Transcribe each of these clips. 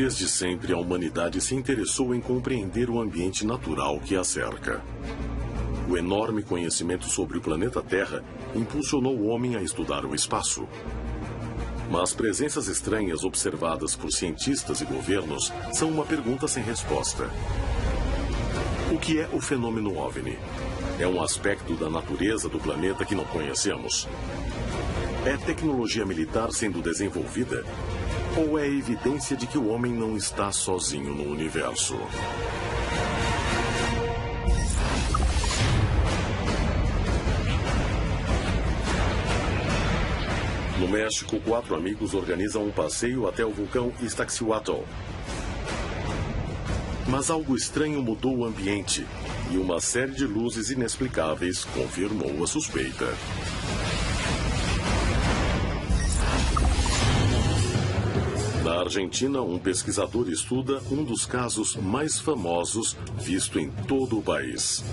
Desde sempre, a humanidade se interessou em compreender o ambiente natural que a cerca. O enorme conhecimento sobre o planeta Terra impulsionou o homem a estudar o espaço. Mas presenças estranhas observadas por cientistas e governos são uma pergunta sem resposta. O que é o fenômeno OVNI? É um aspecto da natureza do planeta que não conhecemos? É tecnologia militar sendo desenvolvida? Ou é evidência de que o homem não está sozinho no universo? No México, 4 amigos organizam um passeio até o vulcão Iztaccíhuatl. Mas algo estranho mudou o ambiente e uma série de luzes inexplicáveis confirmou a suspeita. Na Argentina, um pesquisador estuda um dos casos mais famosos visto em todo o país.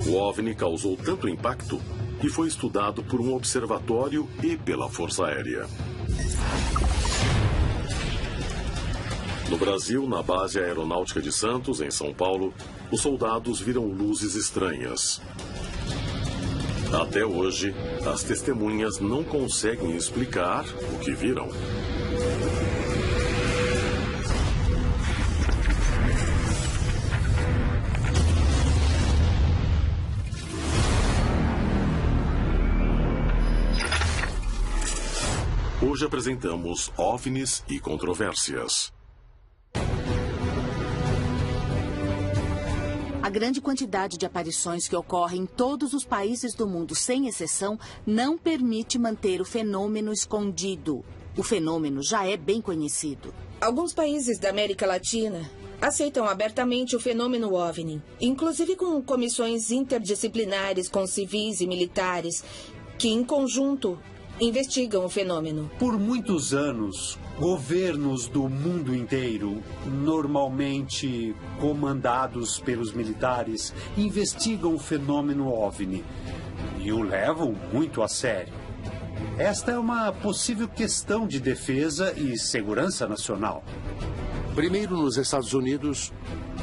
O OVNI causou tanto impacto que foi estudado por um observatório e pela Força Aérea. No Brasil, na base aeronáutica de Santos, em São Paulo, os soldados viram luzes estranhas. Até hoje, as testemunhas não conseguem explicar o que viram. Hoje apresentamos OVNIs e controvérsias. A grande quantidade de aparições que ocorre em todos os países do mundo, sem exceção, não permite manter o fenômeno escondido. O fenômeno já é bem conhecido. Alguns países da América Latina aceitam abertamente o fenômeno OVNI, inclusive com comissões interdisciplinares com civis e militares, que, em conjunto, investigam o fenômeno. Por muitos anos, governos do mundo inteiro, normalmente comandados pelos militares, investigam o fenômeno OVNI e o levam muito a sério. Esta é uma possível questão de defesa e segurança nacional. Primeiro, nos Estados Unidos,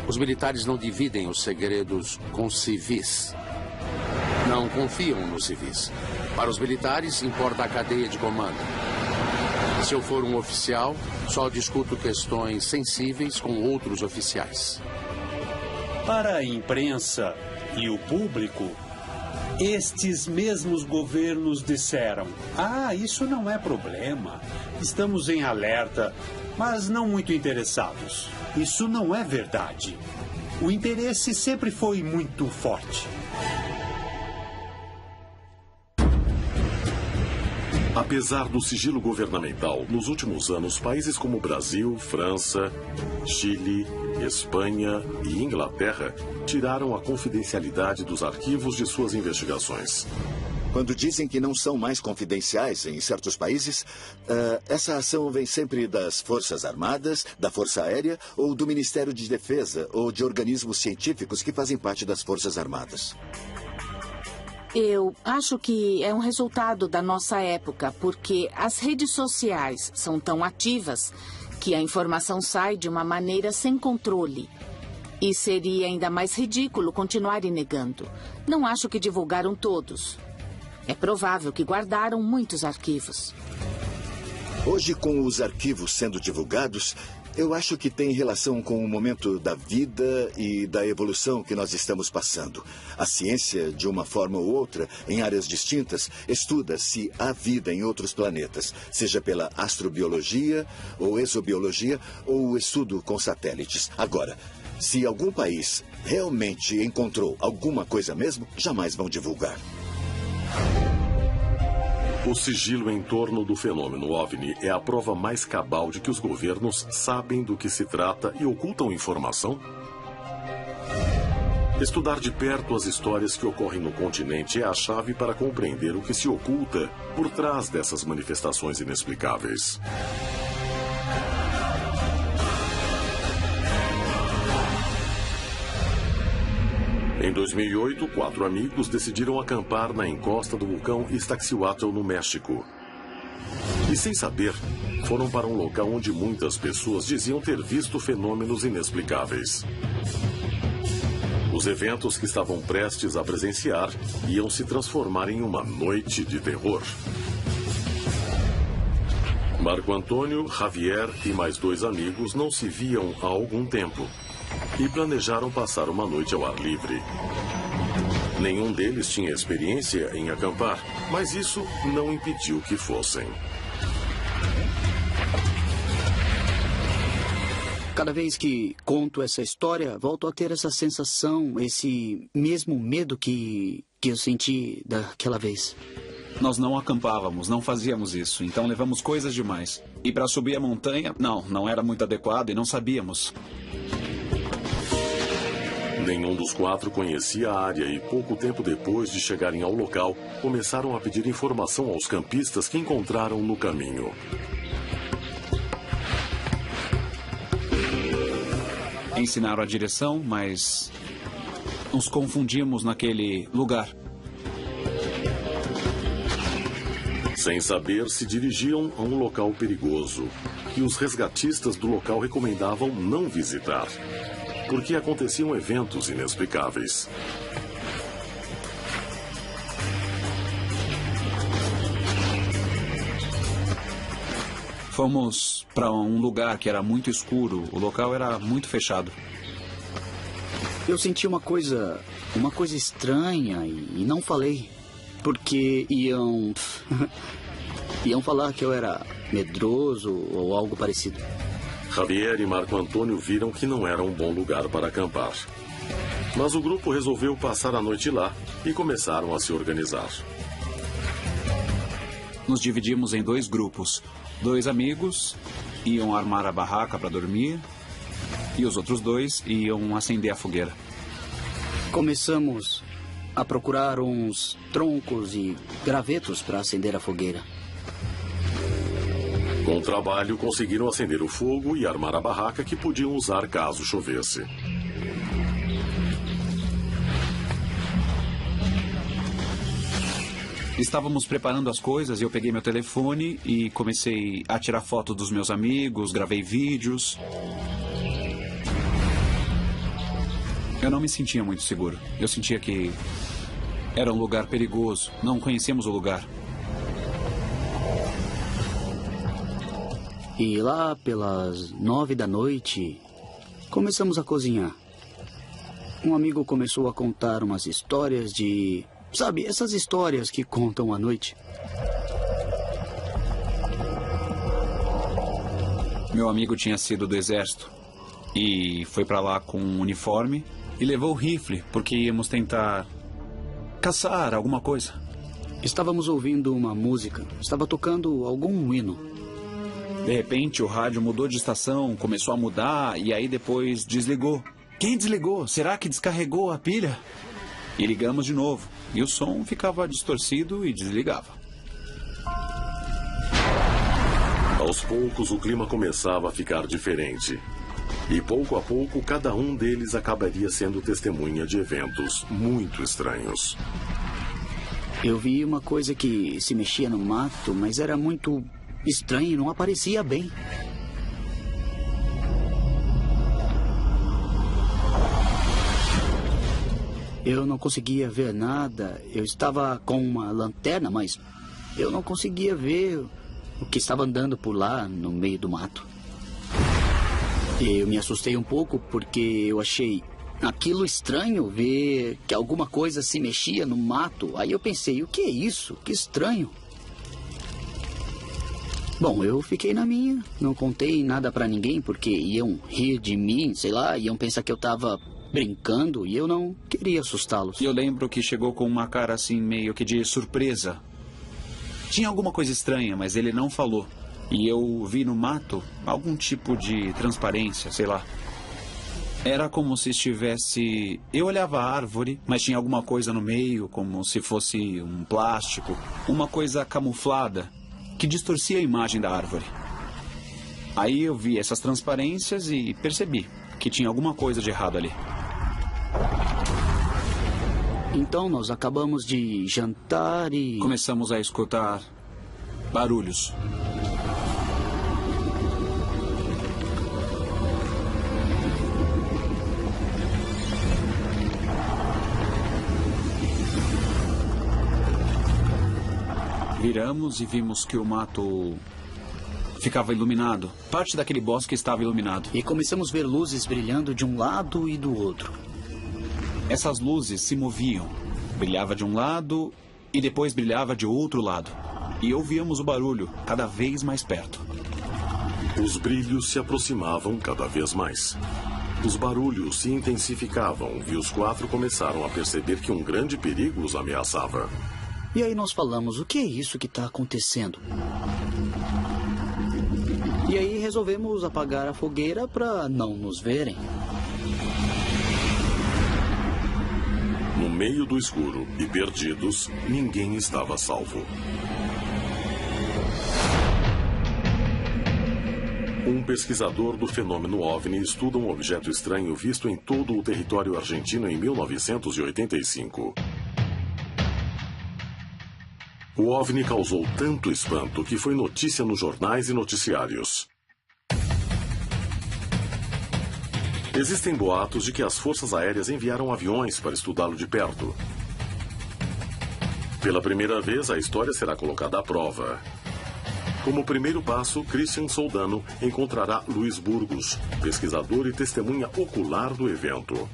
os militares não dividem os segredos com civis. Não confiam nos civis. Para os militares, importa a cadeia de comando. Se eu for um oficial, só discuto questões sensíveis com outros oficiais. Para a imprensa e o público, estes mesmos governos disseram: isso não é problema, estamos em alerta, mas não muito interessados. Isso não é verdade. O interesse sempre foi muito forte. Apesar do sigilo governamental, nos últimos anos, países como Brasil, França, Chile, Espanha e Inglaterra tiraram a confidencialidade dos arquivos de suas investigações. Quando dizem que não são mais confidenciais em certos países, essa ação vem sempre das Forças Armadas, da Força Aérea ou do Ministério de Defesa ou de organismos científicos que fazem parte das Forças Armadas. Eu acho que é um resultado da nossa época, porque as redes sociais são tão ativas que a informação sai de uma maneira sem controle. E seria ainda mais ridículo continuarem negando. Não acho que divulgaram todos. É provável que guardaram muitos arquivos. Hoje, com os arquivos sendo divulgados, eu acho que tem relação com o momento da vida e da evolução que nós estamos passando. A ciência, de uma forma ou outra, em áreas distintas, estuda se há vida em outros planetas, seja pela astrobiologia ou exobiologia ou o estudo com satélites. Agora, se algum país realmente encontrou alguma coisa mesmo, jamais vão divulgar. O sigilo em torno do fenômeno OVNI é a prova mais cabal de que os governos sabem do que se trata e ocultam informação? Estudar de perto as histórias que ocorrem no continente é a chave para compreender o que se oculta por trás dessas manifestações inexplicáveis. Em 2008, 4 amigos decidiram acampar na encosta do vulcão Iztaccíhuatl, no México. E sem saber, foram para um local onde muitas pessoas diziam ter visto fenômenos inexplicáveis. Os eventos que estavam prestes a presenciar iam se transformar em uma noite de terror. Marco Antônio, Javier e mais 2 amigos não se viam há algum tempo e planejaram passar uma noite ao ar livre. Nenhum deles tinha experiência em acampar, mas isso não impediu que fossem. Cada vez que conto essa história, volto a ter essa sensação, esse mesmo medo que eu senti daquela vez. Nós não acampávamos, não fazíamos isso, então levamos coisas demais. E para subir a montanha, não era muito adequado e não sabíamos. Nenhum dos 4 conhecia a área e pouco tempo depois de chegarem ao local, começaram a pedir informação aos campistas que encontraram no caminho. Ensinaram a direção, mas nos confundimos naquele lugar. Sem saber, se dirigiam a um local perigoso, que os resgatistas do local recomendavam não visitar, porque aconteciam eventos inexplicáveis. Fomos para um lugar que era muito escuro, o local era muito fechado. Eu senti uma coisa estranha e não falei, porque iam falar que eu era medroso ou algo parecido. Javier e Marco Antônio viram que não era um bom lugar para acampar. Mas o grupo resolveu passar a noite lá e começaram a se organizar. Nos dividimos em 2 grupos. 2 amigos iam armar a barraca para dormir e os outros 2 iam acender a fogueira. Começamos a procurar uns troncos e gravetos para acender a fogueira. Com o trabalho, conseguiram acender o fogo e armar a barraca que podiam usar caso chovesse. Estávamos preparando as coisas e eu peguei meu telefone e comecei a tirar fotos dos meus amigos, gravei vídeos. Eu não me sentia muito seguro. Eu sentia que era um lugar perigoso. Não conhecíamos o lugar. E lá pelas 9 da noite, começamos a cozinhar. Um amigo começou a contar umas histórias de... Sabe, essas histórias que contam à noite. Meu amigo tinha sido do exército e foi para lá com um uniforme e levou o rifle porque íamos tentar caçar alguma coisa. Estávamos ouvindo uma música, estava tocando algum hino. De repente o rádio mudou de estação, começou a mudar e aí depois desligou. Quem desligou? Será que descarregou a pilha? E ligamos de novo. E o som ficava distorcido e desligava. Aos poucos, o clima começava a ficar diferente. E pouco a pouco, cada um deles acabaria sendo testemunha de eventos muito estranhos. Eu vi uma coisa que se mexia no mato, mas era muito estranho, não aparecia bem. Eu não conseguia ver nada. Eu estava com uma lanterna, mas eu não conseguia ver o que estava andando por lá no meio do mato. Eu me assustei um pouco porque eu achei aquilo estranho, ver que alguma coisa se mexia no mato. Aí eu pensei, o que é isso? Que estranho. Bom, eu fiquei na minha, não contei nada pra ninguém porque iam rir de mim, sei lá, iam pensar que eu estava brincando e eu não queria assustá-los. E eu lembro que chegou com uma cara assim, meio que de surpresa. Tinha alguma coisa estranha, mas ele não falou. E eu vi no mato algum tipo de transparência, sei lá. Era como se estivesse... Eu olhava a árvore, mas tinha alguma coisa no meio, como se fosse um plástico. Uma coisa camuflada, que distorcia a imagem da árvore. Aí eu vi essas transparências e percebi que tinha alguma coisa de errado ali. Então nós acabamos de jantar e... Começamos a escutar barulhos. Viramos e vimos que o mato ficava iluminado. Parte daquele bosque estava iluminado. E começamos a ver luzes brilhando de um lado e do outro. Essas luzes se moviam. Brilhava de um lado e depois brilhava de outro lado. E ouvíamos o barulho cada vez mais perto. Os brilhos se aproximavam cada vez mais. Os barulhos se intensificavam e os quatro começaram a perceber que um grande perigo os ameaçava. E aí nós falamos, o que é isso que está acontecendo? E aí resolvemos apagar a fogueira para não nos verem. No meio do escuro e perdidos, ninguém estava salvo. Um pesquisador do fenômeno OVNI estuda um objeto estranho visto em todo o território argentino em 1985. O OVNI causou tanto espanto que foi notícia nos jornais e noticiários. Existem boatos de que as forças aéreas enviaram aviões para estudá-lo de perto. Pela primeira vez, a história será colocada à prova. Como primeiro passo, Christian Soldano encontrará Luiz Burgos, pesquisador e testemunha ocular do evento.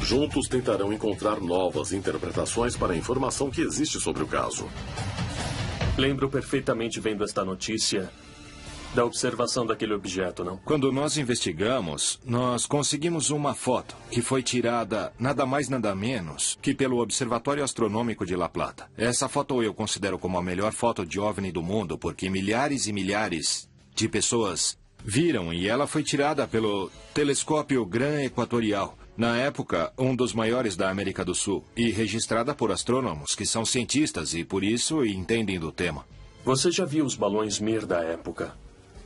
Juntos tentarão encontrar novas interpretações para a informação que existe sobre o caso. Lembro perfeitamente vendo esta notícia da observação daquele objeto, não? Quando nós investigamos, nós conseguimos uma foto que foi tirada nada mais nada menos que pelo Observatório Astronômico de La Plata. Essa foto eu considero como a melhor foto de OVNI do mundo, porque milhares e milhares de pessoas viram e ela foi tirada pelo Telescópio Gran Equatorial. Na época, um dos maiores da América do Sul, e registrada por astrônomos que são cientistas e, por isso, entendem do tema. Você já viu os balões Mir da época?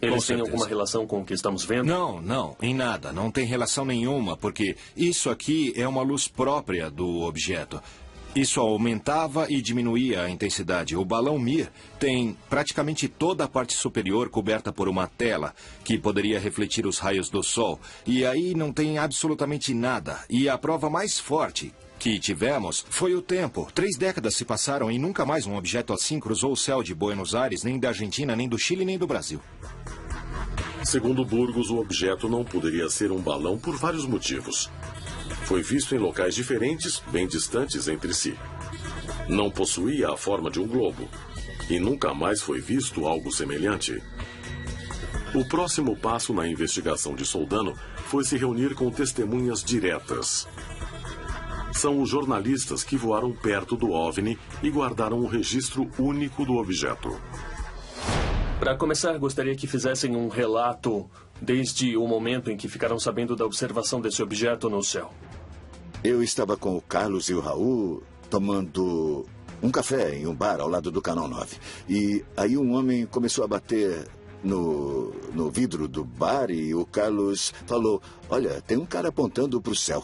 Eles têm alguma relação com o que estamos vendo? Não, em nada. Não tem relação nenhuma, porque isso aqui é uma luz própria do objeto. Isso aumentava e diminuía a intensidade. O balão Mir tem praticamente toda a parte superior coberta por uma tela que poderia refletir os raios do sol. E aí não tem absolutamente nada. E a prova mais forte que tivemos foi o tempo. 3 décadas se passaram e nunca mais um objeto assim cruzou o céu de Buenos Aires, nem da Argentina, nem do Chile, nem do Brasil. Segundo Burgos, o objeto não poderia ser um balão por vários motivos. Foi visto em locais diferentes, bem distantes entre si. Não possuía a forma de um globo. E nunca mais foi visto algo semelhante. O próximo passo na investigação de Soldano foi se reunir com testemunhas diretas. São os jornalistas que voaram perto do OVNI e guardaram um registro único do objeto. Para começar, gostaria que fizessem um relato desde o momento em que ficaram sabendo da observação desse objeto no céu. Eu estava com o Carlos e o Raul tomando um café em um bar ao lado do Canal 9. E aí um homem começou a bater no vidro do bar e o Carlos falou: "Olha, tem um cara apontando para o céu."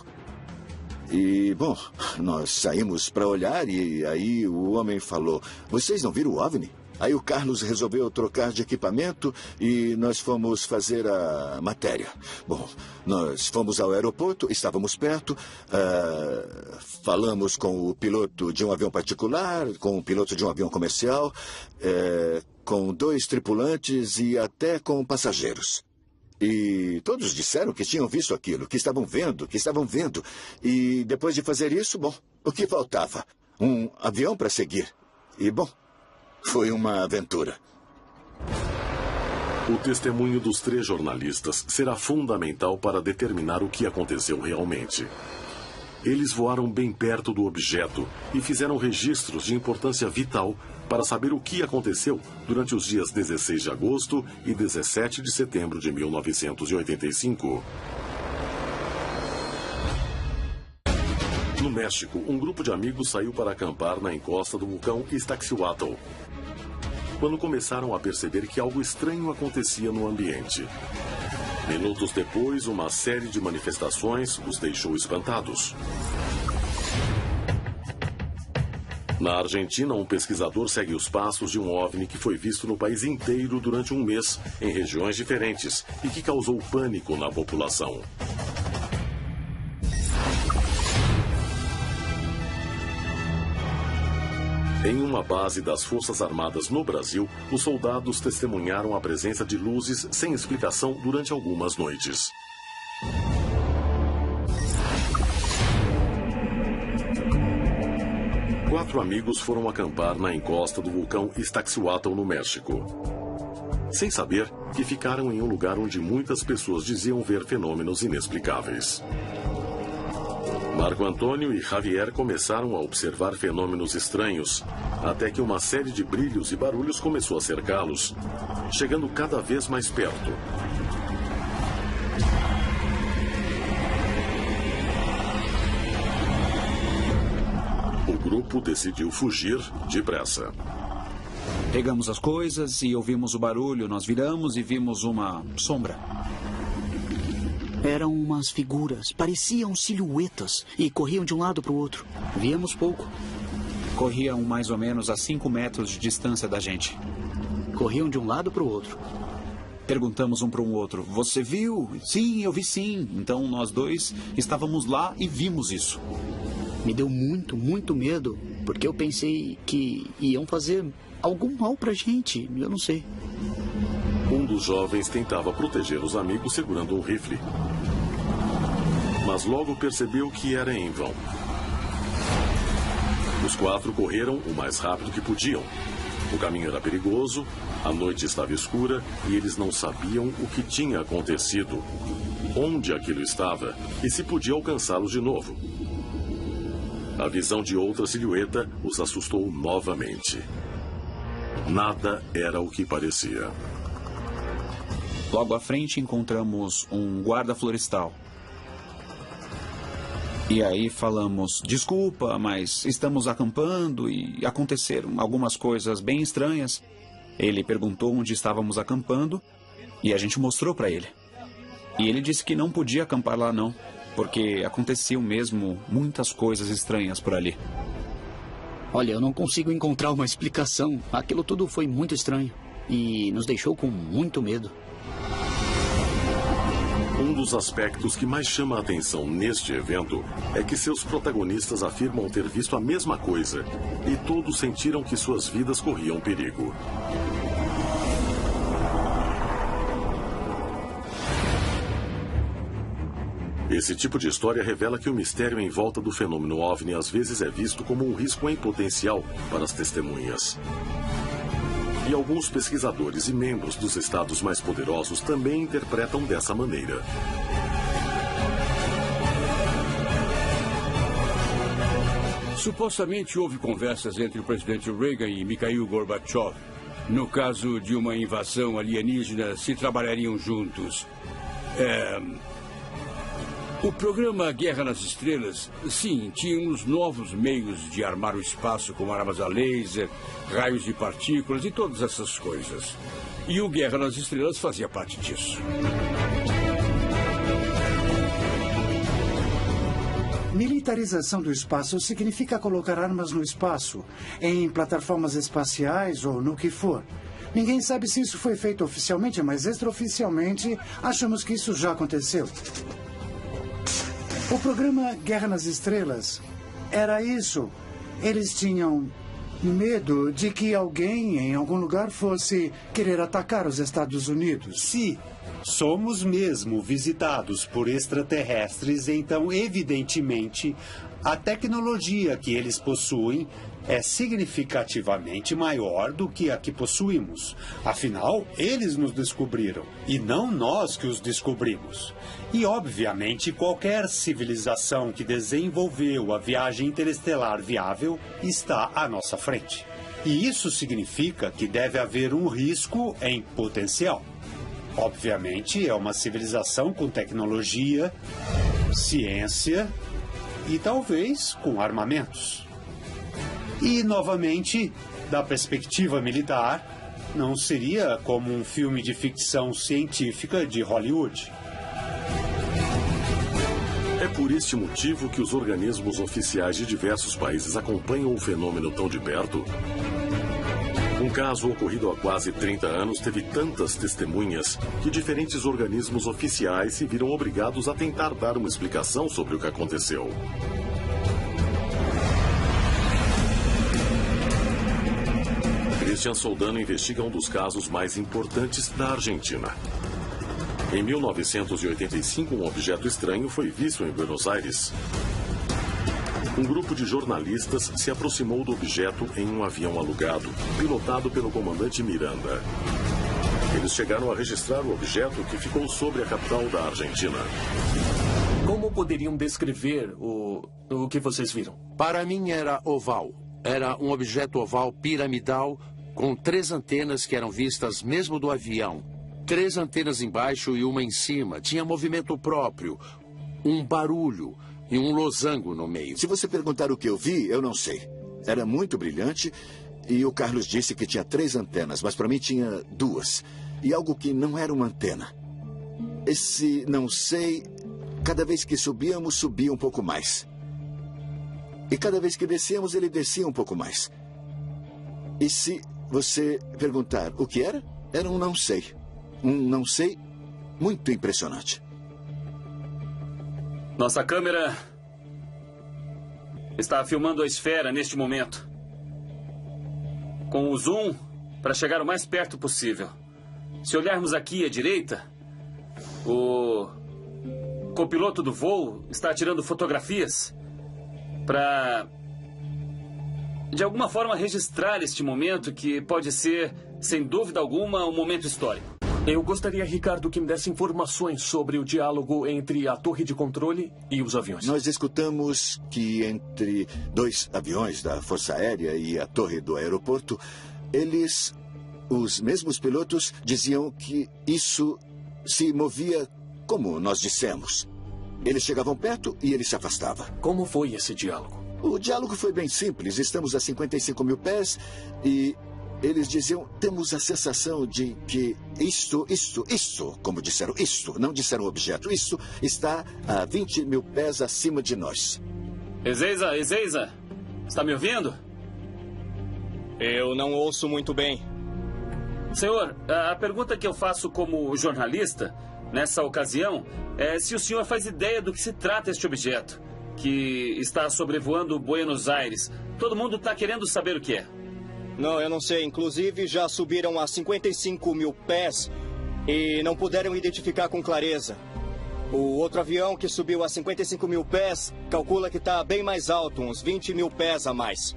E, bom, nós saímos para olhar e aí o homem falou: "Vocês não viram o OVNI?" Aí o Carlos resolveu trocar de equipamento e nós fomos fazer a matéria. Bom, nós fomos ao aeroporto, estávamos perto, falamos com o piloto de um avião particular, com o piloto de um avião comercial, com 2 tripulantes e até com passageiros. E todos disseram que tinham visto aquilo, que estavam vendo. E depois de fazer isso, bom, o que faltava? Um avião para seguir. E, bom, foi uma aventura. O testemunho dos 3 jornalistas será fundamental para determinar o que aconteceu realmente. Eles voaram bem perto do objeto e fizeram registros de importância vital para saber o que aconteceu durante os dias 16 de agosto e 17 de setembro de 1985. No México, um grupo de amigos saiu para acampar na encosta do vulcão Iztaccíhuatl, quando começaram a perceber que algo estranho acontecia no ambiente. Minutos depois, uma série de manifestações os deixou espantados. Na Argentina, um pesquisador segue os passos de um OVNI que foi visto no país inteiro durante um mês, em regiões diferentes, e que causou pânico na população. Em uma base das Forças Armadas no Brasil, os soldados testemunharam a presença de luzes sem explicação durante algumas noites. Quatro amigos foram acampar na encosta do vulcão Iztaccíhuatl, no México, sem saber que ficaram em um lugar onde muitas pessoas diziam ver fenômenos inexplicáveis. Marco Antônio e Javier começaram a observar fenômenos estranhos, até que uma série de brilhos e barulhos começou a cercá-los, chegando cada vez mais perto. O grupo decidiu fugir depressa. Pegamos as coisas e ouvimos o barulho. Nós viramos e vimos uma sombra. Eram umas figuras, pareciam silhuetas e corriam de um lado para o outro. Víamos pouco. Corriam mais ou menos a 5 metros de distância da gente. Corriam de um lado para o outro. Perguntamos um para o outro: você viu? Sim, eu vi sim. Então nós dois estávamos lá e vimos isso. Me deu muito medo, porque eu pensei que iam fazer algum mal pra gente, eu não sei. Um dos jovens tentava proteger os amigos segurando um rifle, mas logo percebeu que era em vão. Os quatro correram o mais rápido que podiam. O caminho era perigoso, a noite estava escura e eles não sabiam o que tinha acontecido, onde aquilo estava e se podia alcançá-los de novo. A visão de outra silhueta os assustou novamente. Nada era o que parecia. Logo à frente encontramos um guarda florestal. E aí falamos: desculpa, mas estamos acampando e aconteceram algumas coisas bem estranhas. Ele perguntou onde estávamos acampando e a gente mostrou para ele. E ele disse que não podia acampar lá não, porque aconteciam mesmo muitas coisas estranhas por ali. Olha, eu não consigo encontrar uma explicação. Aquilo tudo foi muito estranho e nos deixou com muito medo. Um dos aspectos que mais chama a atenção neste evento é que seus protagonistas afirmam ter visto a mesma coisa e todos sentiram que suas vidas corriam perigo. Esse tipo de história revela que o mistério em volta do fenômeno OVNI às vezes é visto como um risco em potencial para as testemunhas. E alguns pesquisadores e membros dos estados mais poderosos também interpretam dessa maneira. Supostamente houve conversas entre o presidente Reagan e Mikhail Gorbachev. No caso de uma invasão alienígena, se trabalhariam juntos. O programa Guerra nas Estrelas, sim, tínhamos novos meios de armar o espaço com armas a laser, raios de partículas e todas essas coisas. E o Guerra nas Estrelas fazia parte disso. Militarização do espaço significa colocar armas no espaço, em plataformas espaciais ou no que for. Ninguém sabe se isso foi feito oficialmente, mas extraoficialmente achamos que isso já aconteceu. O programa Guerra nas Estrelas era isso. Eles tinham medo de que alguém em algum lugar fosse querer atacar os Estados Unidos. Se somos mesmo visitados por extraterrestres, então, evidentemente, a tecnologia que eles possuem é significativamente maior do que a que possuímos. Afinal, eles nos descobriram e não nós que os descobrimos. E, obviamente, qualquer civilização que desenvolveu a viagem interestelar viável está à nossa frente. E isso significa que deve haver um risco em potencial. Obviamente, é uma civilização com tecnologia, ciência e talvez com armamentos. E, novamente, da perspectiva militar, não seria como um filme de ficção científica de Hollywood. É por este motivo que os organismos oficiais de diversos países acompanham o fenômeno tão de perto. Um caso ocorrido há quase 30 anos teve tantas testemunhas que diferentes organismos oficiais se viram obrigados a tentar dar uma explicação sobre o que aconteceu. Christian Soldano investiga um dos casos mais importantes da Argentina. Em 1985, um objeto estranho foi visto em Buenos Aires. Um grupo de jornalistas se aproximou do objeto em um avião alugado, pilotado pelo comandante Miranda. Eles chegaram a registrar o objeto que ficou sobre a capital da Argentina. Como poderiam descrever o que vocês viram? Para mim era oval. Era um objeto oval piramidal com 3 antenas que eram vistas mesmo do avião. 3 antenas embaixo e uma em cima. Tinha movimento próprio, um barulho e um losango no meio. Se você perguntar o que eu vi, eu não sei. Era muito brilhante e o Carlos disse que tinha 3 antenas, mas para mim tinha 2. E algo que não era uma antena. Esse não sei, cada vez que subíamos, subia um pouco mais. E cada vez que descíamos, ele descia um pouco mais. E se você perguntar o que era, era um não sei. Um não sei muito impressionante. Nossa câmera está filmando a esfera neste momento. Com o zoom para chegar o mais perto possível. Se olharmos aqui à direita, o copiloto do voo está tirando fotografias para, de alguma forma, registrar este momento que pode ser, sem dúvida alguma, um momento histórico. Eu gostaria, Ricardo, que me desse informações sobre o diálogo entre a torre de controle e os aviões. Nós escutamos que entre 2 aviões da Força Aérea e a torre do aeroporto, os mesmos pilotos, diziam que isso se movia como nós dissemos. Eles chegavam perto e ele se afastava. Como foi esse diálogo? O diálogo foi bem simples. Estamos a 55 mil pés e eles diziam, temos a sensação de que isto, como disseram, isto, não disseram objeto, isto está a 20 mil pés acima de nós. Ezeiza, está me ouvindo? Eu não ouço muito bem. Senhor, a pergunta que eu faço como jornalista, nessa ocasião, é se o senhor faz ideia do que se trata este objeto, que está sobrevoando Buenos Aires. Todo mundo está querendo saber o que é. Não, eu não sei. Inclusive, já subiram a 55 mil pés e não puderam identificar com clareza. O outro avião que subiu a 55 mil pés calcula que está bem mais alto, uns 20 mil pés a mais.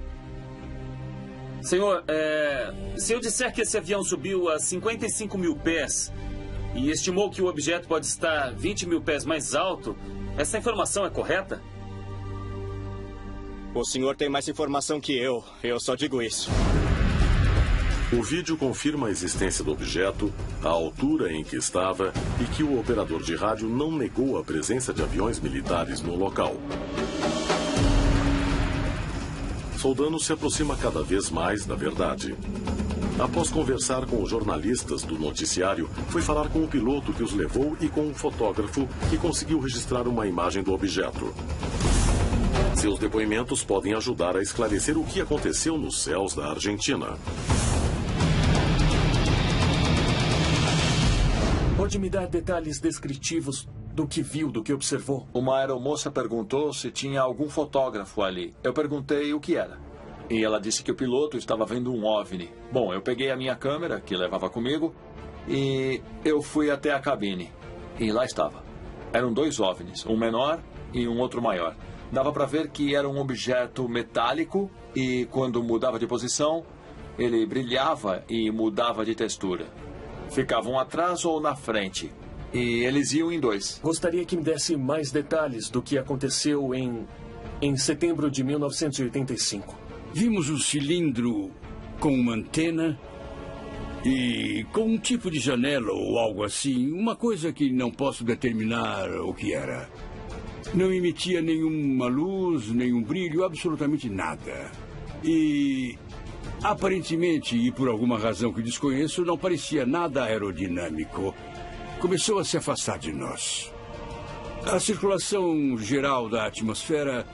Senhor, se eu disser que esse avião subiu a 55 mil pés e estimou que o objeto pode estar 20 mil pés mais alto, essa informação é correta? O senhor tem mais informação que eu só digo isso. O vídeo confirma a existência do objeto, a altura em que estava e que o operador de rádio não negou a presença de aviões militares no local. Soldano se aproxima cada vez mais da verdade. Após conversar com os jornalistas do noticiário, foi falar com o piloto que os levou e com um fotógrafo que conseguiu registrar uma imagem do objeto. Seus depoimentos podem ajudar a esclarecer o que aconteceu nos céus da Argentina. Pode me dar detalhes descritivos do que viu, do que observou? Uma aeromoça perguntou se tinha algum fotógrafo ali. Eu perguntei o que era. E ela disse que o piloto estava vendo um OVNI. Bom, eu peguei a minha câmera, que levava comigo, e eu fui até a cabine. E lá estava. Eram 2 OVNIs, um menor e um outro maior. Dava para ver que era um objeto metálico e, quando mudava de posição, ele brilhava e mudava de textura. Ficavam atrás ou na frente. E eles iam em 2. Gostaria que me desse mais detalhes do que aconteceu em setembro de 1985. Vimos um cilindro com uma antena e com um tipo de janela ou algo assim. Uma coisa que não posso determinar o que era. Não emitia nenhuma luz, nenhum brilho, absolutamente nada. E aparentemente, e por alguma razão que desconheço, não parecia nada aerodinâmico. Começou a se afastar de nós. A circulação geral da atmosfera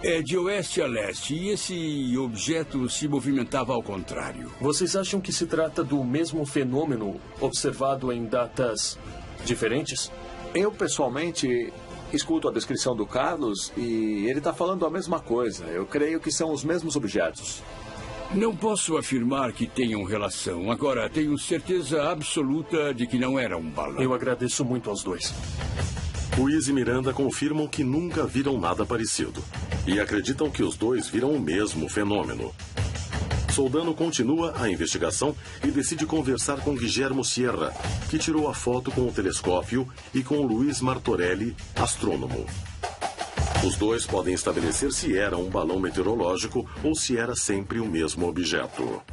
é de oeste a leste, e esse objeto se movimentava ao contrário. Vocês acham que se trata do mesmo fenômeno observado em datas diferentes? Eu, pessoalmente, escuto a descrição do Carlos e ele está falando a mesma coisa. Eu creio que são os mesmos objetos. Não posso afirmar que tenham relação. Agora, tenho certeza absoluta de que não era um balão. Eu agradeço muito aos dois. Ruiz e Miranda confirmam que nunca viram nada parecido. E acreditam que os dois viram o mesmo fenômeno. Soldano continua a investigação e decide conversar com Guillermo Sierra, que tirou a foto com o telescópio, e com Luiz Martorelli, astrônomo. Os dois podem estabelecer se era um balão meteorológico ou se era sempre o mesmo objeto.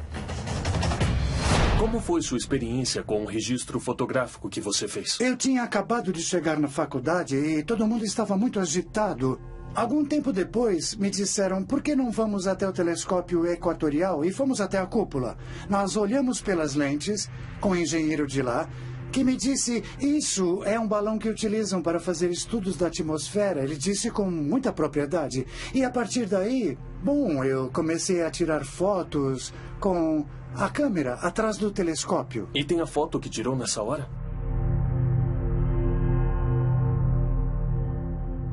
Como foi sua experiência com o registro fotográfico que você fez? Eu tinha acabado de chegar na faculdade e todo mundo estava muito agitado. Algum tempo depois, me disseram, por que não vamos até o telescópio equatorial e fomos até a cúpula? Nós olhamos pelas lentes com o engenheiro de lá, que me disse, isso é um balão que utilizam para fazer estudos da atmosfera. Ele disse com muita propriedade. E a partir daí, bom, eu comecei a tirar fotos com a câmera atrás do telescópio. E tem a foto que tirou nessa hora?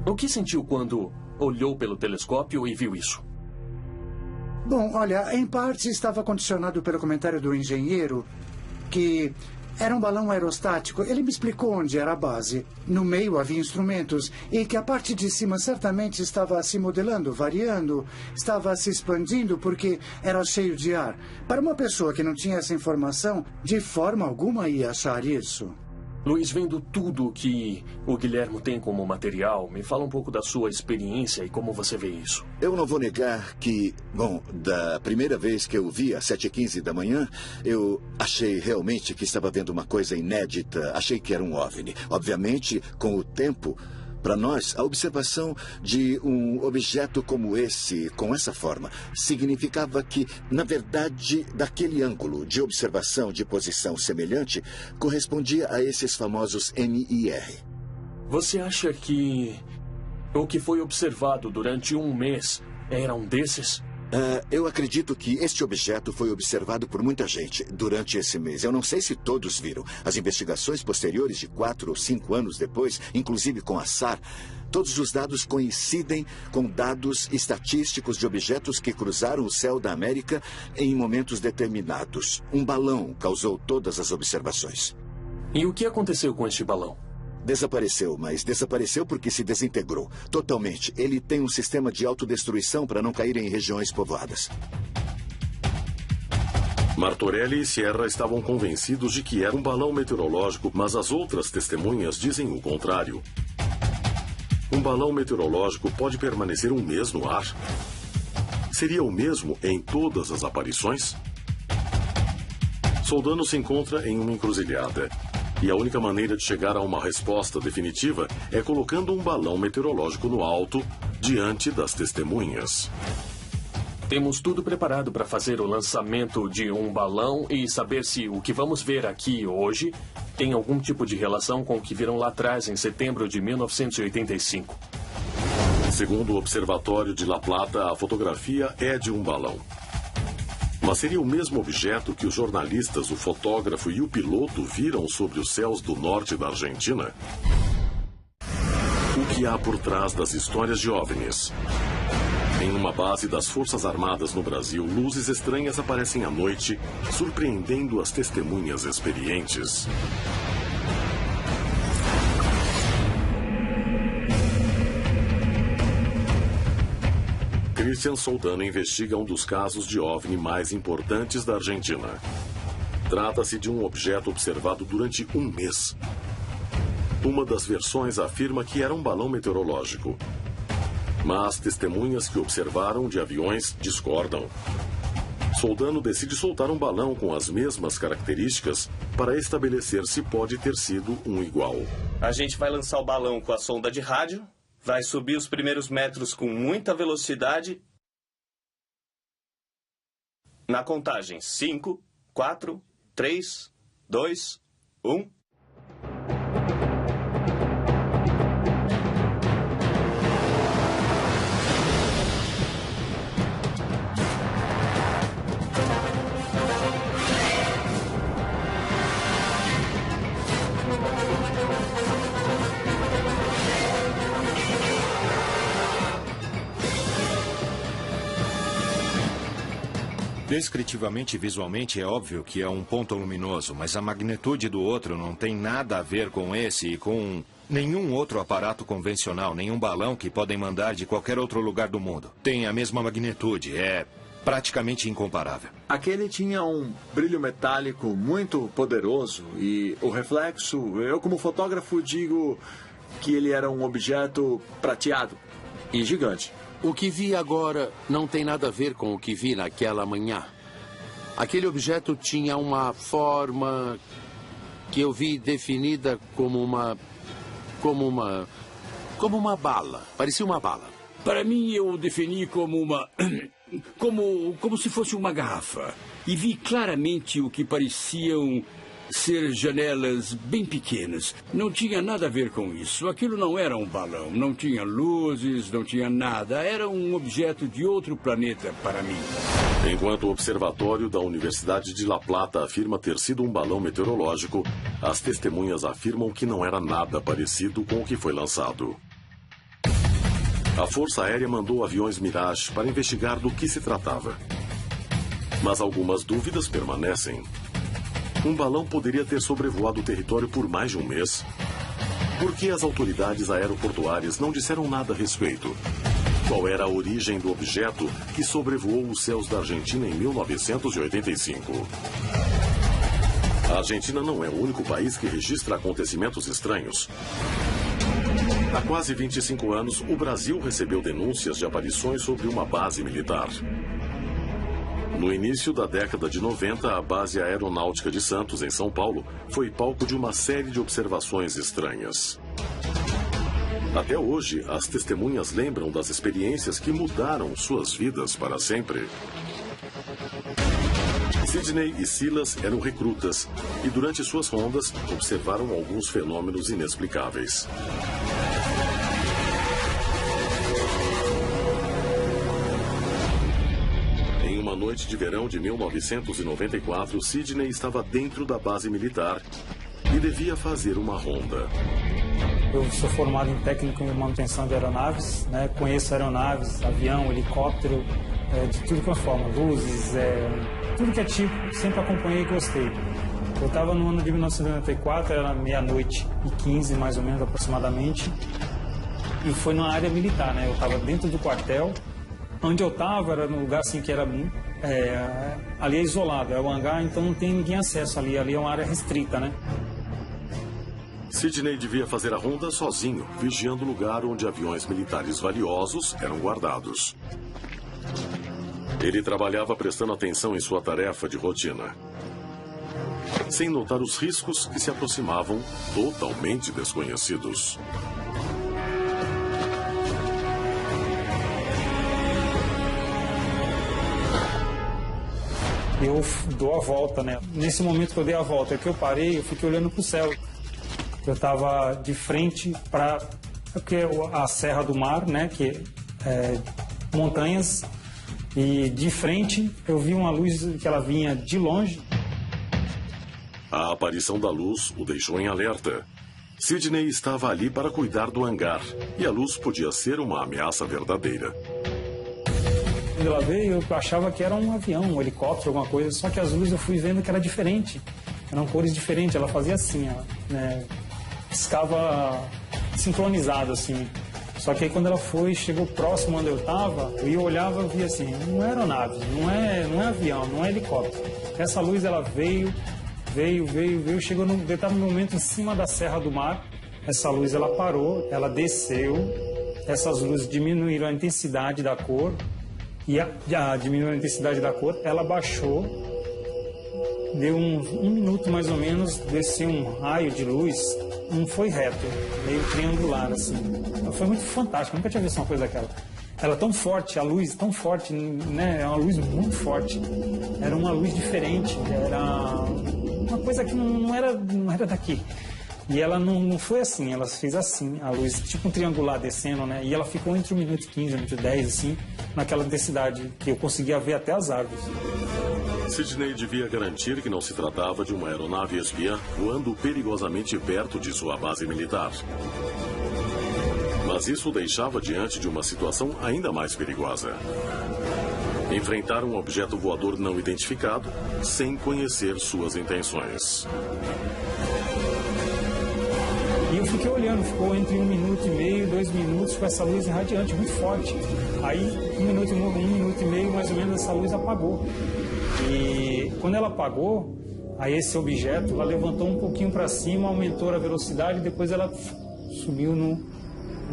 O que sentiu quando olhou pelo telescópio e viu isso? Bom, olha, em parte estava condicionado pelo comentário do engenheiro, que era um balão aerostático. Ele me explicou onde era a base. No meio havia instrumentos e que a parte de cima certamente estava se modelando, variando, estava se expandindo porque era cheio de ar. Para uma pessoa que não tinha essa informação, de forma alguma ia achar isso. Luiz, vendo tudo que o Guilhermo tem como material, me fala um pouco da sua experiência e como você vê isso. Eu não vou negar que, bom, da primeira vez que eu vi às 7h15 da manhã, eu achei realmente que estava vendo uma coisa inédita. Achei que era um OVNI. Obviamente, com o tempo, para nós, a observação de um objeto como esse, com essa forma, significava que, na verdade, daquele ângulo de observação de posição semelhante, correspondia a esses famosos MIR. Você acha que o que foi observado durante um mês era um desses? Eu acredito que este objeto foi observado por muita gente durante esse mês. Eu não sei se todos viram. As investigações posteriores de 4 ou 5 anos depois, inclusive com a SAR, todos os dados coincidem com dados estatísticos de objetos que cruzaram o céu da América em momentos determinados. Um balão causou todas as observações. E o que aconteceu com este balão? Desapareceu, mas desapareceu porque se desintegrou totalmente. Ele tem um sistema de autodestruição para não cair em regiões povoadas. Martorelli e Sierra estavam convencidos de que era um balão meteorológico, mas as outras testemunhas dizem o contrário. Um balão meteorológico pode permanecer um mês no ar? Seria o mesmo em todas as aparições? Soldano se encontra em uma encruzilhada. E a única maneira de chegar a uma resposta definitiva é colocando um balão meteorológico no alto, diante das testemunhas. Temos tudo preparado para fazer o lançamento de um balão e saber se o que vamos ver aqui hoje tem algum tipo de relação com o que viram lá atrás, em setembro de 1985. Segundo o Observatório de La Plata, a fotografia é de um balão. Mas seria o mesmo objeto que os jornalistas, o fotógrafo e o piloto viram sobre os céus do norte da Argentina? O que há por trás das histórias de OVNIs? Em uma base das Forças Armadas no Brasil, luzes estranhas aparecem à noite, surpreendendo as testemunhas experientes. Christian Soldano investiga um dos casos de OVNI mais importantes da Argentina. Trata-se de um objeto observado durante um mês. Uma das versões afirma que era um balão meteorológico. Mas testemunhas que observaram de aviões discordam. Soldano decide soltar um balão com as mesmas características para estabelecer se pode ter sido um igual. A gente vai lançar o balão com a sonda de rádio. Vai subir os primeiros metros com muita velocidade. Na contagem, 5, 4, 3, 2, 1... Descritivamente e visualmente é óbvio que é um ponto luminoso, mas a magnitude do outro não tem nada a ver com esse e com nenhum outro aparato convencional, nenhum balão que podem mandar de qualquer outro lugar do mundo. Tem a mesma magnitude, é praticamente incomparável. Aquele tinha um brilho metálico muito poderoso e o reflexo, eu como fotógrafo digo que ele era um objeto prateado e gigante. O que vi agora não tem nada a ver com o que vi naquela manhã. Aquele objeto tinha uma forma que eu vi definida como uma bala. Parecia uma bala. Para mim, eu o defini como uma... como se fosse uma garrafa. E vi claramente o que pareciam ser janelas bem pequenas. Não tinha nada a ver com isso. Aquilo não era um balão. Não tinha luzes, não tinha nada. Era um objeto de outro planeta para mim. Enquanto o observatório da Universidade de La Plata afirma ter sido um balão meteorológico, as testemunhas afirmam que não era nada parecido com o que foi lançado. A Força Aérea mandou aviões Mirage para investigar do que se tratava. Mas algumas dúvidas permanecem. Um balão poderia ter sobrevoado o território por mais de um mês? Por que as autoridades aeroportuárias não disseram nada a respeito? Qual era a origem do objeto que sobrevoou os céus da Argentina em 1985? A Argentina não é o único país que registra acontecimentos estranhos. Há quase 25 anos, o Brasil recebeu denúncias de aparições sobre uma base militar. No início da década de 90, a Base Aeronáutica de Santos, em São Paulo, foi palco de uma série de observações estranhas. Até hoje, as testemunhas lembram das experiências que mudaram suas vidas para sempre. Sidney e Silas eram recrutas e, durante suas rondas, observaram alguns fenômenos inexplicáveis. Em uma noite de verão de 1994, Sidney estava dentro da base militar e devia fazer uma ronda. Eu sou formado em técnico em manutenção de aeronaves, né? Conheço aeronaves, avião, helicóptero, de tudo que é forma, luzes, tudo que é tipo, sempre acompanhei e gostei. Eu estava no ano de 1994, era meia-noite e 15, mais ou menos, aproximadamente, e foi na área militar, né? Eu estava dentro do quartel. Onde eu estava era num lugar assim que era ali é isolado, é o hangar, então não tem ninguém acesso ali é uma área restrita, né? Sidney devia fazer a ronda sozinho, vigiando o lugar onde aviões militares valiosos eram guardados. Ele trabalhava prestando atenção em sua tarefa de rotina, sem notar os riscos que se aproximavam, totalmente desconhecidos. Eu dou a volta, né? Nesse momento que eu dei a volta, que eu parei, eu fiquei olhando para o céu. Eu estava de frente para a Serra do Mar, né? Que é montanhas. E de frente eu vi uma luz que ela vinha de longe. A aparição da luz o deixou em alerta. Sidney estava ali para cuidar do hangar e a luz podia ser uma ameaça verdadeira. Quando ela veio, eu achava que era um avião, um helicóptero, alguma coisa, só que as luzes eu fui vendo que era diferente. Eram cores diferentes, ela fazia assim, né? Piscava sincronizado, assim. Só que aí quando ela chegou próximo onde eu estava, eu olhava e via assim, não é aeronave, não é avião, não é helicóptero. Essa luz, ela veio, chegou num determinado momento em cima da Serra do Mar. Essa luz, ela parou, ela desceu, essas luzes diminuíram a intensidade da cor. E diminuiu a intensidade da cor, ela baixou, deu um minuto mais ou menos, desceu um raio de luz, não foi reto, meio triangular, assim. Foi muito fantástico, nunca tinha visto uma coisa daquela. Ela tão forte, a luz tão forte, né? É uma luz muito forte. Era uma luz diferente, era uma coisa que não era daqui. E ela não foi assim, ela fez assim, a luz, tipo um triangular descendo, né? E ela ficou entre 1 minuto e 15, 1 minuto e 10, assim, naquela intensidade, que eu conseguia ver até as árvores. Sidney devia garantir que não se tratava de uma aeronave espiã voando perigosamente perto de sua base militar. Mas isso o deixava diante de uma situação ainda mais perigosa. Enfrentar um objeto voador não identificado sem conhecer suas intenções. E eu fiquei olhando, ficou entre 1 minuto e meio, 2 minutos com essa luz irradiante, muito forte. Aí, 1 minuto e meio, mais ou menos, essa luz apagou. E quando ela apagou, aí esse objeto, ela levantou um pouquinho para cima, aumentou a velocidade e depois ela subiu no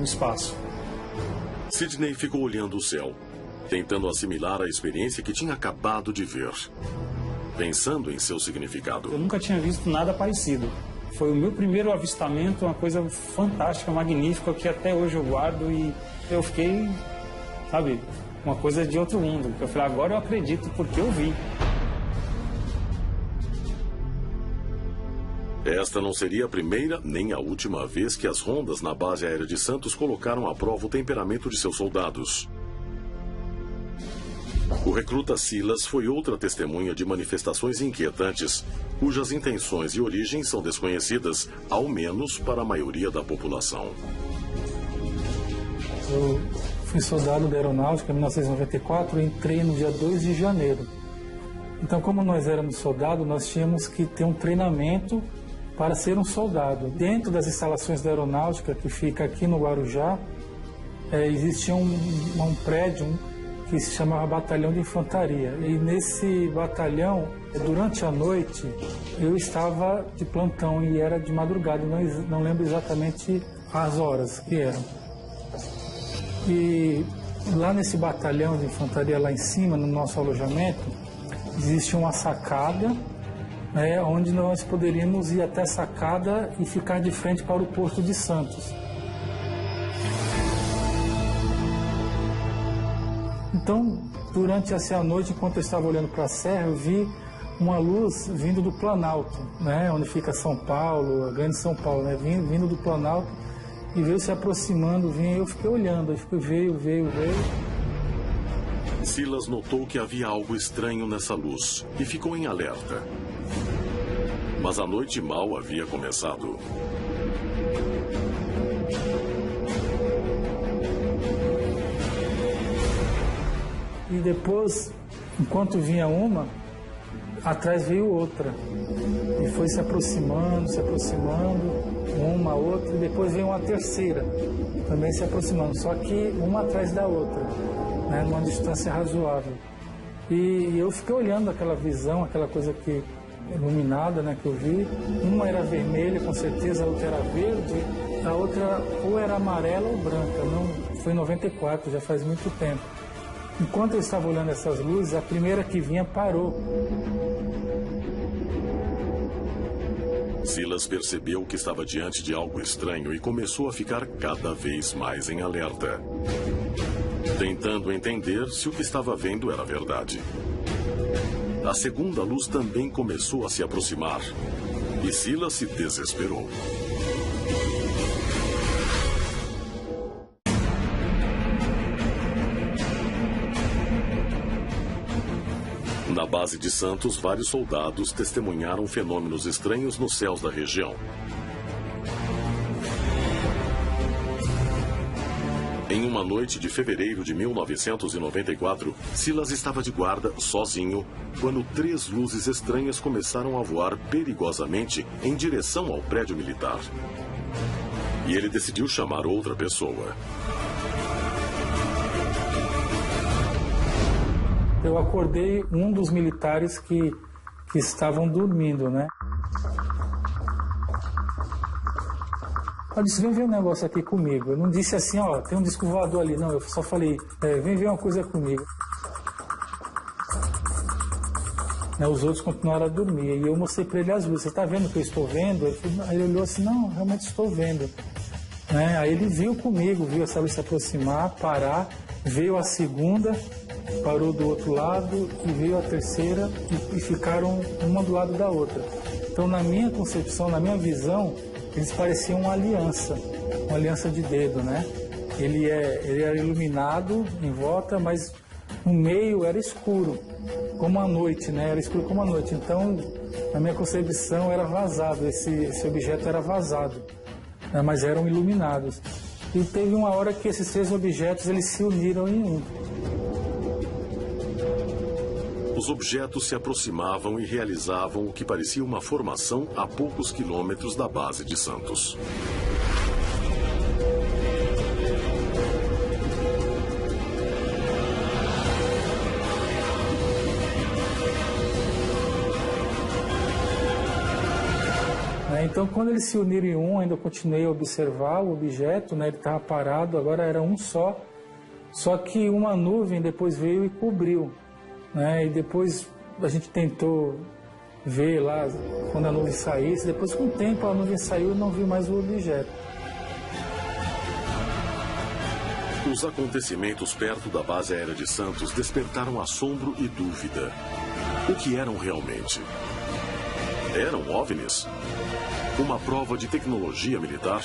espaço. Sidney ficou olhando o céu, tentando assimilar a experiência que tinha acabado de ver, pensando em seu significado. Eu nunca tinha visto nada parecido. Foi o meu primeiro avistamento, uma coisa fantástica, magnífica, que até hoje eu guardo e eu fiquei, sabe, uma coisa de outro mundo. Eu falei, agora eu acredito porque eu vi. Esta não seria a primeira nem a última vez que as rondas na base aérea de Santos colocaram à prova o temperamento de seus soldados. O recruta Silas foi outra testemunha de manifestações inquietantes, cujas intenções e origens são desconhecidas, ao menos para a maioria da população. Eu fui soldado da Aeronáutica em 1994 e entrei no dia 2 de janeiro. Então, como nós éramos soldados, nós tínhamos que ter um treinamento para ser um soldado. Dentro das instalações da Aeronáutica, que fica aqui no Guarujá, existia um prédio que se chamava Batalhão de Infantaria. E nesse batalhão, durante a noite, eu estava de plantão e era de madrugada, não lembro exatamente as horas que eram. E lá nesse batalhão de infantaria, lá em cima, no nosso alojamento, existe uma sacada, onde nós poderíamos ir até a sacada e ficar de frente para o Porto de Santos. Então, durante essa noite, enquanto eu estava olhando para a serra, eu vi uma luz vindo do Planalto, onde fica São Paulo, a grande São Paulo, vindo do Planalto, e veio se aproximando, eu fiquei olhando, veio. Silas notou que havia algo estranho nessa luz e ficou em alerta. Mas a noite mal havia começado. E depois, enquanto vinha uma, atrás veio outra. E foi se aproximando, uma, outra, e depois veio uma terceira, também se aproximando, só que uma atrás da outra, numa distância razoável. E eu fiquei olhando aquela visão, aquela coisa que iluminada, que eu vi. Uma era vermelha, com certeza, a outra era verde, a outra ou era amarela ou branca. Não, foi em 94, já faz muito tempo. Enquanto eu estava olhando essas luzes, a primeira que vinha parou. Silas percebeu que estava diante de algo estranho e começou a ficar cada vez mais em alerta, tentando entender se o que estava vendo era verdade. A segunda luz também começou a se aproximar e Silas se desesperou. Na base de Santos, vários soldados testemunharam fenômenos estranhos nos céus da região. Em uma noite de fevereiro de 1994, Silas estava de guarda, sozinho, quando 3 luzes estranhas começaram a voar perigosamente em direção ao prédio militar. E ele decidiu chamar outra pessoa. Eu acordei um dos militares que estavam dormindo, Eu disse, vem ver um negócio aqui comigo. Eu não disse assim, tem um disco voador ali, não. Eu só falei, vem ver uma coisa comigo. Os outros continuaram a dormir. E eu mostrei para ele as luzes. Você está vendo o que eu estou vendo? Aí ele olhou assim, não, realmente estou vendo. Aí ele viu comigo, viu essa luz se aproximar, parar. Veio a segunda, parou do outro lado, e veio a terceira, e ficaram uma do lado da outra. Então, na minha concepção, na minha visão, eles pareciam uma aliança de dedo, Ele era iluminado em volta, mas no meio era escuro, como a noite, Era escuro como a noite. Então, na minha concepção, era vazado, esse objeto era vazado, mas eram iluminados. E teve uma hora que esses 3 objetos eles se uniram em um. os objetos se aproximavam e realizavam o que parecia uma formação a poucos quilômetros da base de Santos. Então, quando eles se uniram em um, ainda continuei a observar o objeto, né? Ele estava parado, agora era um só. Só que uma nuvem depois veio e cobriu, né? E depois a gente tentou ver lá quando a nuvem saísse. Depois, com o tempo, a nuvem saiu e não viu mais o objeto. Os acontecimentos perto da base aérea de Santos despertaram assombro e dúvida. O que eram realmente? Eram OVNIs? Uma prova de tecnologia militar?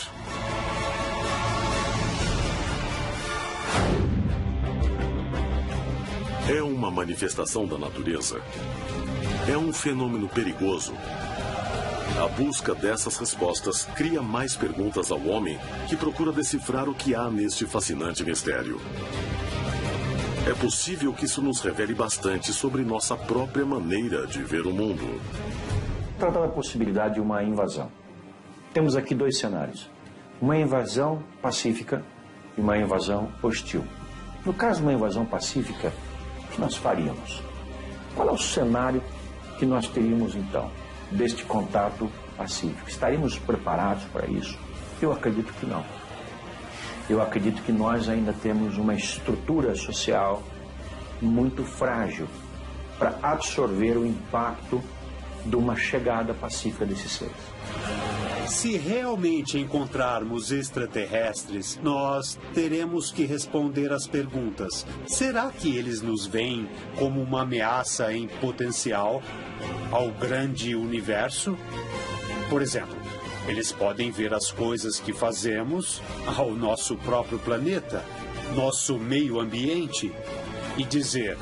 É uma manifestação da natureza? É um fenômeno perigoso? A busca dessas respostas cria mais perguntas ao homem que procura decifrar o que há neste fascinante mistério. É possível que isso nos revele bastante sobre nossa própria maneira de ver o mundo. Trata da possibilidade de uma invasão. Temos aqui dois cenários. Uma invasão pacífica e uma invasão hostil. No caso de uma invasão pacífica, o que nós faríamos? Qual é o cenário que nós teríamos, então, deste contato pacífico? Estaríamos preparados para isso? Eu acredito que não. Eu acredito que nós ainda temos uma estrutura social muito frágil para absorver o impacto de uma chegada pacífica desses seres. Se realmente encontrarmos extraterrestres, nós teremos que responder às perguntas. Será que eles nos veem como uma ameaça em potencial ao grande universo? Por exemplo, eles podem ver as coisas que fazemos ao nosso próprio planeta, nosso meio ambiente, e dizer: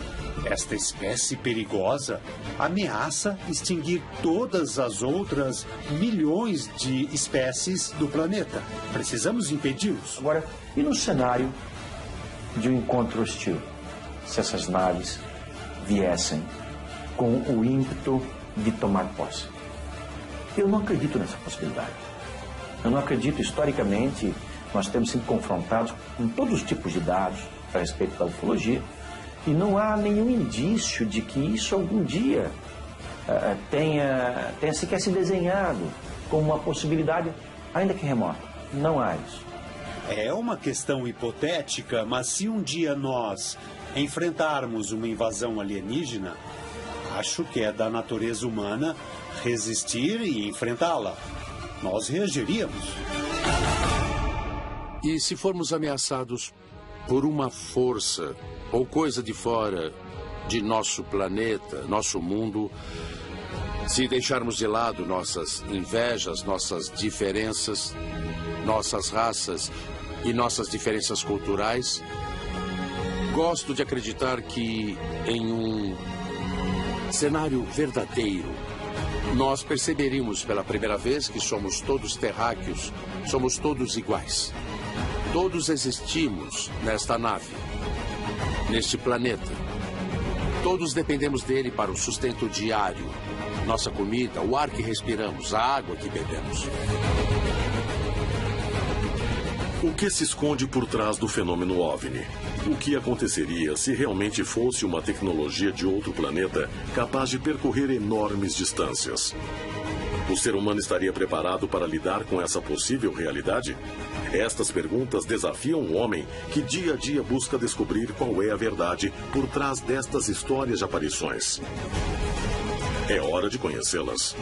esta espécie perigosa ameaça extinguir todas as outras milhões de espécies do planeta. Precisamos impedi-los. Agora, e no cenário de um encontro hostil? Se essas naves viessem com o ímpeto de tomar posse? Eu não acredito nessa possibilidade. Eu não acredito. Historicamente, nós temos sido confrontados com todos os tipos de dados a respeito da ufologia, e não há nenhum indício de que isso algum dia tenha sequer se desenhado como uma possibilidade, ainda que remota. Não há isso. É uma questão hipotética, mas se um dia nós enfrentarmos uma invasão alienígena, acho que é da natureza humana resistir e enfrentá-la. Nós reagiríamos. E se formos ameaçados por uma força ou coisa de fora de nosso planeta, nosso mundo, se deixarmos de lado nossas invejas, nossas diferenças, nossas raças e nossas diferenças culturais, gosto de acreditar que em um cenário verdadeiro, nós perceberíamos pela primeira vez que somos todos terráqueos, somos todos iguais. Todos existimos nesta nave, neste planeta. Todos dependemos dele para o sustento diário, nossa comida, o ar que respiramos, a água que bebemos. O que se esconde por trás do fenômeno OVNI? O que aconteceria se realmente fosse uma tecnologia de outro planeta capaz de percorrer enormes distâncias? O ser humano estaria preparado para lidar com essa possível realidade? Estas perguntas desafiam o homem que dia a dia busca descobrir qual é a verdade por trás destas histórias de aparições. É hora de conhecê-las.